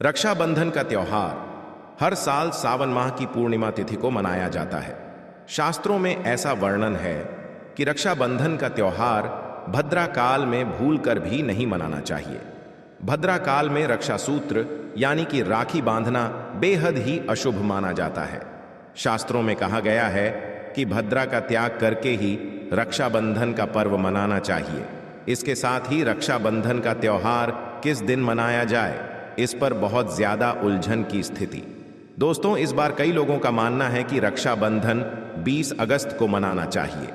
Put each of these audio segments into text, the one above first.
रक्षाबंधन का त्योहार हर साल सावन माह की पूर्णिमा तिथि को मनाया जाता है। शास्त्रों में ऐसा वर्णन है कि रक्षाबंधन का त्योहार भद्रा काल में भूलकर भी नहीं मनाना चाहिए। भद्रा काल में रक्षा सूत्र यानी कि राखी बांधना बेहद ही अशुभ माना जाता है। शास्त्रों में कहा गया है कि भद्रा का त्याग करके ही रक्षाबंधन का पर्व मनाना चाहिए। इसके साथ ही रक्षाबंधन का त्योहार किस दिन मनाया जाए, इस पर बहुत ज्यादा उलझन की स्थिति। दोस्तों, इस बार कई लोगों का मानना है कि रक्षाबंधन 20 अगस्त को मनाना चाहिए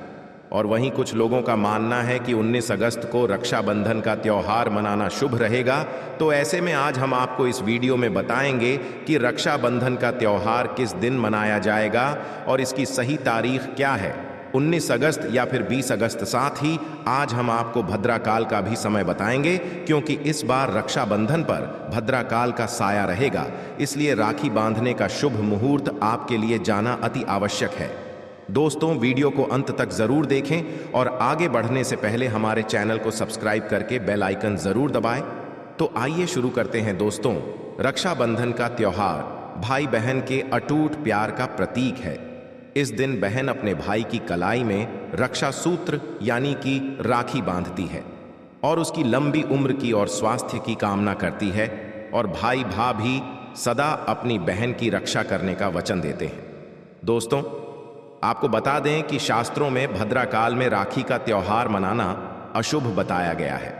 और वहीं कुछ लोगों का मानना है कि 19 अगस्त को रक्षाबंधन का त्योहार मनाना शुभ रहेगा। तो ऐसे में आज हम आपको इस वीडियो में बताएंगे कि रक्षाबंधन का त्योहार किस दिन मनाया जाएगा और इसकी सही तारीख क्या है, 19 अगस्त या फिर 20 अगस्त। साथ ही आज हम आपको भद्रा काल का भी समय बताएंगे, क्योंकि इस बार रक्षाबंधन पर भद्रा काल का साया रहेगा। इसलिए राखी बांधने का शुभ मुहूर्त आपके लिए जाना अति आवश्यक है। दोस्तों, वीडियो को अंत तक जरूर देखें और आगे बढ़ने से पहले हमारे चैनल को सब्सक्राइब करके बेल आइकन जरूर दबाएं। तो आइए शुरू करते हैं। दोस्तों, रक्षाबंधन का त्योहार भाई बहन के अटूट प्यार का प्रतीक है। इस दिन बहन अपने भाई की कलाई में रक्षा सूत्र यानी कि राखी बांधती है और उसकी लंबी उम्र की और स्वास्थ्य की कामना करती है, और भाई भी सदा अपनी बहन की रक्षा करने का वचन देते हैं। दोस्तों, आपको बता दें कि शास्त्रों में भद्रा काल में राखी का त्योहार मनाना अशुभ बताया गया है।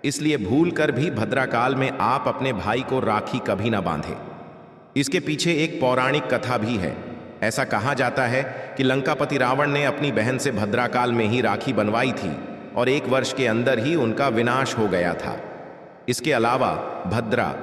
इसलिए भूल कर भी भद्रा काल में आप अपने भाई को राखी कभी ना बांधें। इसके पीछे एक पौराणिक कथा भी है। ऐसा कहा जाता है कि लंकापति रावण ने अपनी बहन से भद्रा काल में ही राखी बनवाई थी और 1 वर्ष के अंदर ही उनका विनाश हो गया था। इसके अलावा भद्रा,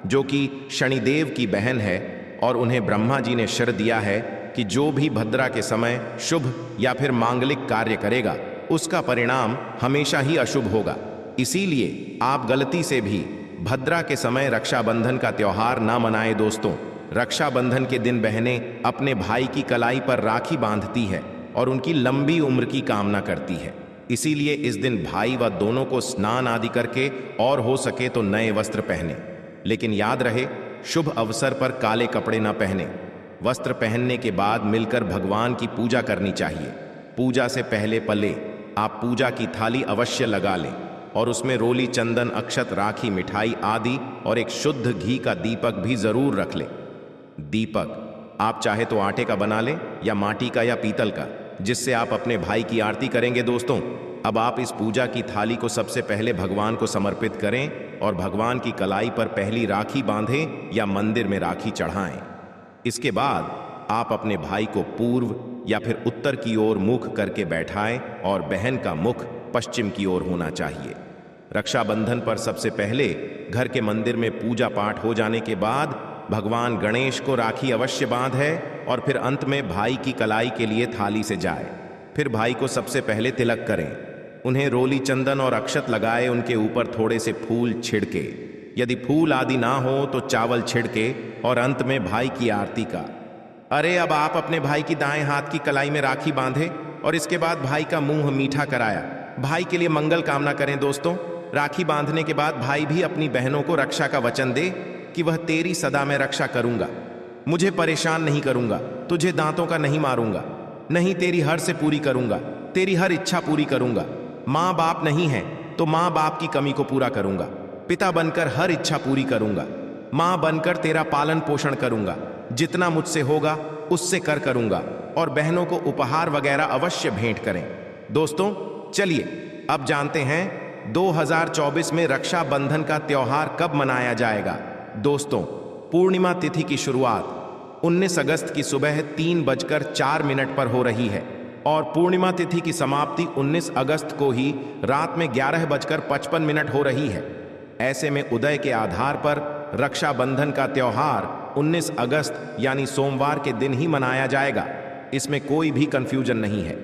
जो कि शनिदेव की बहन है, और उन्हें ब्रह्मा जी ने वर दिया है कि जो भी भद्रा के समय शुभ या फिर मांगलिक कार्य करेगा उसका परिणाम हमेशा ही अशुभ होगा। इसीलिए आप गलती से भी भद्रा के समय रक्षाबंधन का त्योहार ना मनाएं। दोस्तों, रक्षाबंधन के दिन बहनें अपने भाई की कलाई पर राखी बांधती है और उनकी लंबी उम्र की कामना करती है। इसीलिए इस दिन भाई व दोनों को स्नान आदि करके और हो सके तो नए वस्त्र पहने। लेकिन याद रहे, शुभ अवसर पर काले कपड़े न पहने। वस्त्र पहनने के बाद मिलकर भगवान की पूजा करनी चाहिए। पूजा से पहले पहले आप पूजा की थाली अवश्य लगा लें और उसमें रोली, चंदन, अक्षत, राखी, मिठाई आदि और एक शुद्ध घी का दीपक भी जरूर रख लें। दीपक आप चाहे तो आटे का बना लें या माटी का या पीतल का, जिससे आप अपने भाई की आरती करेंगे। दोस्तों, अब आप इस पूजा की थाली को सबसे पहले भगवान को समर्पित करें और भगवान की कलाई पर पहली राखी बांधें या मंदिर में राखी चढ़ाएं। इसके बाद आप अपने भाई को पूर्व या फिर उत्तर की ओर मुख करके बैठाएं और बहन का मुख पश्चिम की ओर होना चाहिए। रक्षाबंधन पर सबसे पहले घर के मंदिर में पूजा पाठ हो जाने के बाद भगवान गणेश को राखी अवश्य बांधे और फिर अंत में भाई की कलाई के लिए थाली से जाए। फिर भाई को सबसे पहले तिलक करें, उन्हें रोली, चंदन और अक्षत लगाए, उनके ऊपर थोड़े से फूल छिड़के, यदि फूल आदि ना हो तो चावल छिड़के, और अंत में भाई की आरती का। अरे, अब आप अपने भाई की दाएं हाथ की कलाई में राखी बांधे और इसके बाद भाई का मुंह मीठा कराया। भाई के लिए मंगल कामना करें। दोस्तों, राखी बांधने के बाद भाई भी अपनी बहनों को रक्षा का वचन दे कि वह तेरी सदा मैं रक्षा करूंगा, मुझे परेशान नहीं करूंगा, तुझे दांतों का नहीं मारूंगा, नहीं तेरी हर से पूरी करूंगा, तेरी हर इच्छा पूरी करूंगा। माँ बाप नहीं है तो माँ बाप की कमी को पूरा करूंगा, पिता बनकर हर इच्छा पूरी करूंगा, माँ बनकर तेरा पालन पोषण करूंगा, जितना मुझसे होगा उससे करूंगा, और बहनों को उपहार वगैरह अवश्य भेंट करें। दोस्तों, चलिए अब जानते हैं 2024 में रक्षाबंधन का त्योहार कब मनाया जाएगा। दोस्तों, पूर्णिमा तिथि की शुरुआत 19 अगस्त की सुबह 3:04 पर हो रही है और पूर्णिमा तिथि की समाप्ति 19 अगस्त को ही रात में 11:55 हो रही है। ऐसे में उदय के आधार पर रक्षाबंधन का त्योहार 19 अगस्त यानी सोमवार के दिन ही मनाया जाएगा। इसमें कोई भी कंफ्यूजन नहीं है।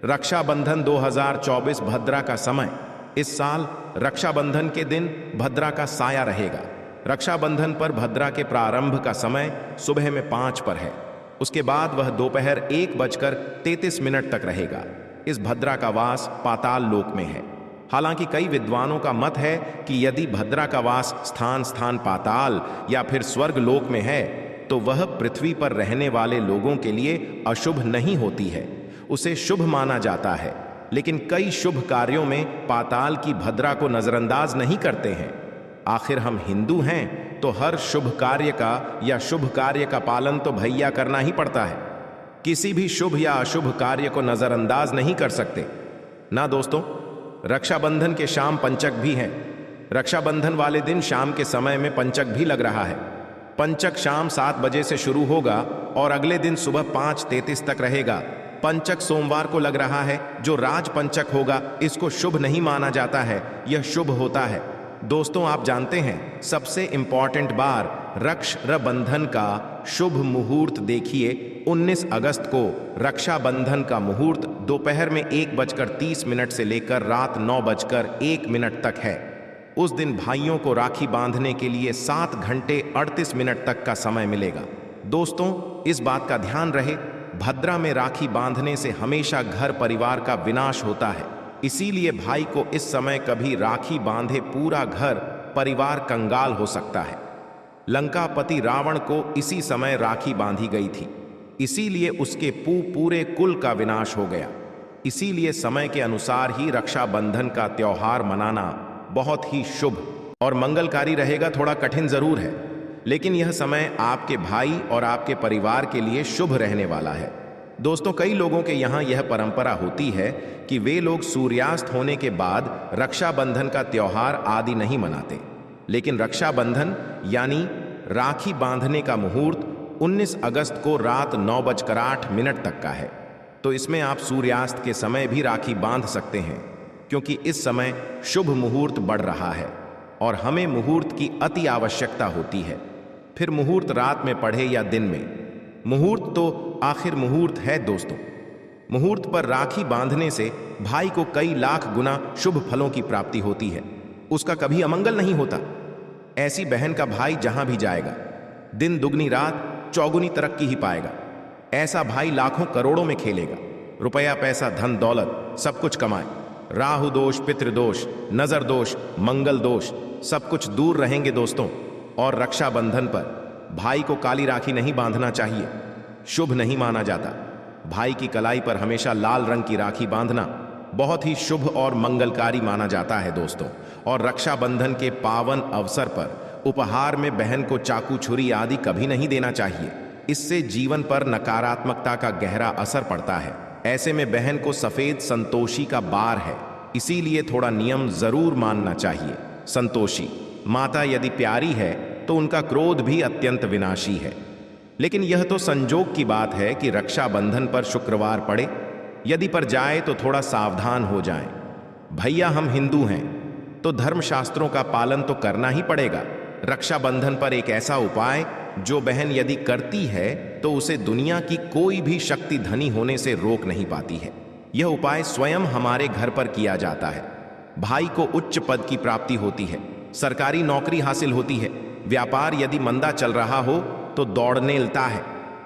रक्षाबंधन 2024 भद्रा का समय। इस साल रक्षाबंधन के दिन भद्रा का साया रहेगा। रक्षाबंधन पर भद्रा के प्रारंभ का समय सुबह में 5 पर है, उसके बाद वह दोपहर 1:33 तक रहेगा। इस भद्रा का वास पाताल लोक में है। हालांकि कई विद्वानों का मत है कि यदि भद्रा का वास स्थान स्थान पाताल या फिर स्वर्ग लोक में है तो वह पृथ्वी पर रहने वाले लोगों के लिए अशुभ नहीं होती है, उसे शुभ माना जाता है। लेकिन कई शुभ कार्यों में पाताल की भद्रा को नजरअंदाज नहीं करते हैं। आखिर हम हिंदू हैं तो हर शुभ कार्य का या शुभ कार्य का पालन तो भैया करना ही पड़ता है। किसी भी शुभ या अशुभ कार्य को नजरअंदाज नहीं कर सकते ना दोस्तों। रक्षाबंधन के शाम पंचक भी हैं। रक्षाबंधन वाले दिन शाम के समय में पंचक भी लग रहा है। पंचक शाम 7 बजे से शुरू होगा और अगले दिन सुबह 5:33 तक रहेगा। पंचक सोमवार को लग रहा है, जो राज पंचक होगा इसको शुभ नहीं माना जाता है, यह शुभ होता है। दोस्तों आप जानते हैं सबसे इंपॉर्टेंट बार रक्षाबंधन का शुभ मुहूर्त देखिए। 19 अगस्त को रक्षाबंधन का मुहूर्त दोपहर में 1:30 से लेकर रात 9:01 तक है। उस दिन भाइयों को राखी बांधने के लिए 7 घंटे 38 मिनट तक का समय मिलेगा। दोस्तों इस बात का ध्यान रहे, भद्रा में राखी बांधने से हमेशा घर परिवार का विनाश होता है। इसीलिए भाई को इस समय कभी राखी बांधे पूरा घर परिवार कंगाल हो सकता है। लंकापति रावण को इसी समय राखी बांधी गई थी, इसीलिए उसके पूरे कुल का विनाश हो गया। इसीलिए समय के अनुसार ही रक्षाबंधन का त्योहार मनाना बहुत ही शुभ और मंगलकारी रहेगा। थोड़ा कठिन जरूर है, लेकिन यह समय आपके भाई और आपके परिवार के लिए शुभ रहने वाला है। दोस्तों कई लोगों के यहाँ यह परंपरा होती है कि वे लोग सूर्यास्त होने के बाद रक्षाबंधन का त्योहार आदि नहीं मनाते, लेकिन रक्षाबंधन यानी राखी बांधने का मुहूर्त 19 अगस्त को रात 9:08 तक का है। तो इसमें आप सूर्यास्त के समय भी राखी बांध सकते हैं, क्योंकि इस समय शुभ मुहूर्त बढ़ रहा है और हमें मुहूर्त की अति आवश्यकता होती है। फिर मुहूर्त रात में पढ़े या दिन में, मुहूर्त तो आखिर मुहूर्त है दोस्तों। मुहूर्त पर राखी बांधने से भाई को कई लाख गुना शुभ फलों की प्राप्ति होती है, उसका कभी अमंगल नहीं होता। ऐसी बहन का भाई जहां भी जाएगा दिन दुगनी रात चौगुनी तरक्की ही पाएगा। ऐसा भाई लाखों करोड़ों में खेलेगा, रुपया पैसा धन दौलत सब कुछ कमाए। राहु दोष, पितृदोष, नजर दोष, मंगल दोष सब कुछ दूर रहेंगे दोस्तों। और रक्षाबंधन पर भाई को काली राखी नहीं बांधना चाहिए, शुभ नहीं माना जाता। भाई की कलाई पर हमेशा लाल रंग की राखी बांधना बहुत ही शुभ और मंगलकारी माना जाता है दोस्तों। और रक्षाबंधन के पावन अवसर पर उपहार में बहन को चाकू छुरी आदि कभी नहीं देना चाहिए, इससे जीवन पर नकारात्मकता का गहरा असर पड़ता है। ऐसे में बहन को सफेद संतोषी का बार है, इसीलिए थोड़ा नियम जरूर मानना चाहिए। संतोषी माता यदि प्यारी है तो उनका क्रोध भी अत्यंत विनाशी है। लेकिन यह तो संजोग की बात है कि रक्षाबंधन पर शुक्रवार पड़े, यदि पर जाए तो थोड़ा सावधान हो जाएं। भैया हम हिंदू हैं तो धर्मशास्त्रों का पालन तो करना ही पड़ेगा। रक्षाबंधन पर एक ऐसा उपाय जो बहन यदि करती है तो उसे दुनिया की कोई भी शक्ति धनी होने से रोक नहीं पाती है। यह उपाय स्वयं हमारे घर पर किया जाता है। भाई को उच्च पद की प्राप्ति होती है, सरकारी नौकरी हासिल होती है। व्यापार यदि मंदा चल रहा हो तो दौड़ने लगता है,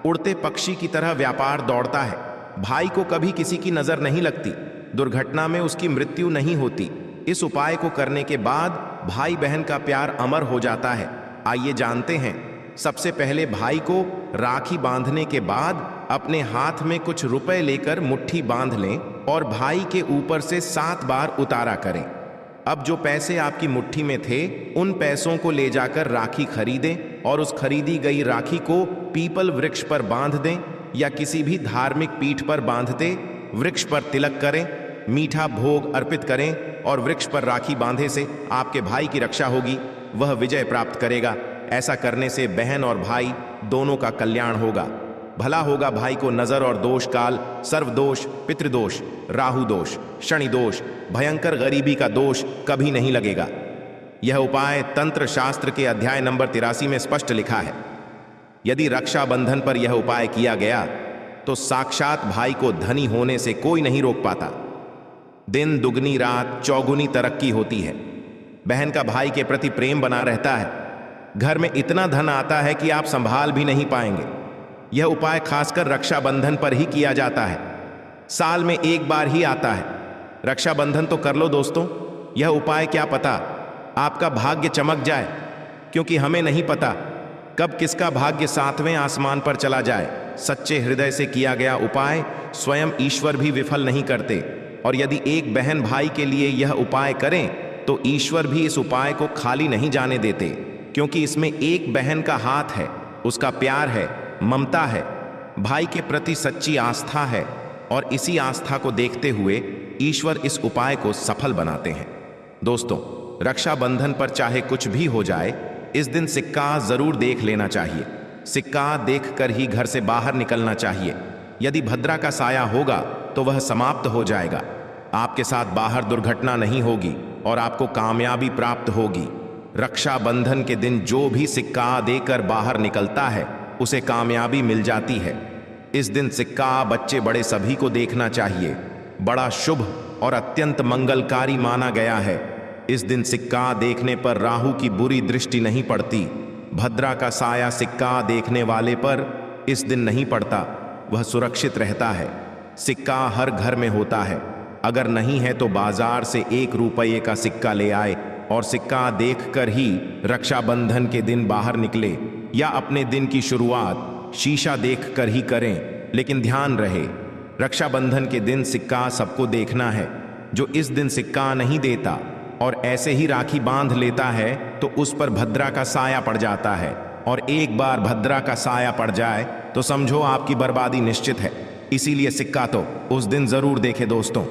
उड़ते पक्षी की तरह व्यापार दौड़ता है। भाई को कभी किसी की नजर नहीं लगती, दुर्घटना में उसकी मृत्यु नहीं होती। इस उपाय को करने के बाद भाई बहन का प्यार अमर हो जाता है। आइए जानते हैं। सबसे पहले भाई को राखी बांधने के बाद अपने हाथ में कुछ रुपए लेकर मुट्ठी बांध लें और भाई के ऊपर से 7 बार उतारा करें। अब जो पैसे आपकी मुट्ठी में थे उन पैसों को ले जाकर राखी खरीदें और उस खरीदी गई राखी को पीपल वृक्ष पर बांध दें या किसी भी धार्मिक पीठ पर बांधते वृक्ष पर तिलक करें, मीठा भोग अर्पित करें और वृक्ष पर राखी बांधे से आपके भाई की रक्षा होगी, वह विजय प्राप्त करेगा। ऐसा करने से बहन और भाई दोनों का कल्याण होगा। भला होगा भाई को नजर और दोष काल, सर्वदोष, पितृदोष, राहु दोष, शनि दोष, भयंकर गरीबी का दोष कभी नहीं लगेगा। यह उपाय तंत्र शास्त्र के अध्याय नंबर 83 में स्पष्ट लिखा है। यदि रक्षाबंधन पर यह उपाय किया गया तो साक्षात भाई को धनी होने से कोई नहीं रोक पाता। दिन दुगनी रात चौगुनी तरक्की होती है। बहन का भाई के प्रति प्रेम बना रहता है। घर में इतना धन आता है कि आप संभाल भी नहीं पाएंगे। यह उपाय खासकर रक्षाबंधन पर ही किया जाता है। साल में एक बार ही आता है। रक्षाबंधन तो कर लो दोस्तों, यह उपाय क्या पता आपका भाग्य चमक जाए, क्योंकि हमें नहीं पता कब किसका भाग्य 7वें आसमान पर चला जाए। सच्चे हृदय से किया गया उपाय स्वयं ईश्वर भी विफल नहीं करते, और यदि एक बहन भाई के लिए यह उपाय करें तो ईश्वर भी इस उपाय को खाली नहीं जाने देते, क्योंकि इसमें एक बहन का हाथ है, उसका प्यार है, ममता है, भाई के प्रति सच्ची आस्था है, और इसी आस्था को देखते हुए ईश्वर इस उपाय को सफल बनाते हैं। दोस्तों, रक्षाबंधन पर चाहे कुछ भी हो जाए, इस दिन सिक्का जरूर देख लेना चाहिए। सिक्का देखकर ही घर से बाहर निकलना चाहिए। यदि भद्रा का साया होगा तो वह समाप्त हो जाएगा, आपके साथ बाहर दुर्घटना नहीं होगी और आपको कामयाबी प्राप्त होगी। रक्षाबंधन के दिन जो भी सिक्का देकर बाहर निकलता है उसे कामयाबी मिल जाती है। इस दिन सिक्का बच्चे बड़े सभी को देखना चाहिए। बड़ा शुभ और अत्यंत मंगलकारी माना गया है। इस दिन सिक्का देखने पर राहु की बुरी दृष्टि नहीं पड़ती। भद्रा का साया सिक्का देखने वाले पर इस दिन नहीं पड़ता, वह सुरक्षित रहता है। सिक्का हर घर में होता है, अगर नहीं है तो बाजार से 1 रुपये का सिक्का ले आए और सिक्का देखकर ही रक्षाबंधन के दिन बाहर निकले, या अपने दिन की शुरुआत शीशा देखकर ही करें। लेकिन ध्यान रहे, रक्षाबंधन के दिन सिक्का सबको देखना है। जो इस दिन सिक्का नहीं देता और ऐसे ही राखी बांध लेता है तो उस पर भद्रा का साया पड़ जाता है, और एक बार भद्रा का साया पड़ जाए तो समझो आपकी बर्बादी निश्चित है। इसीलिए सिक्का तो उस दिन जरूर देखें दोस्तों।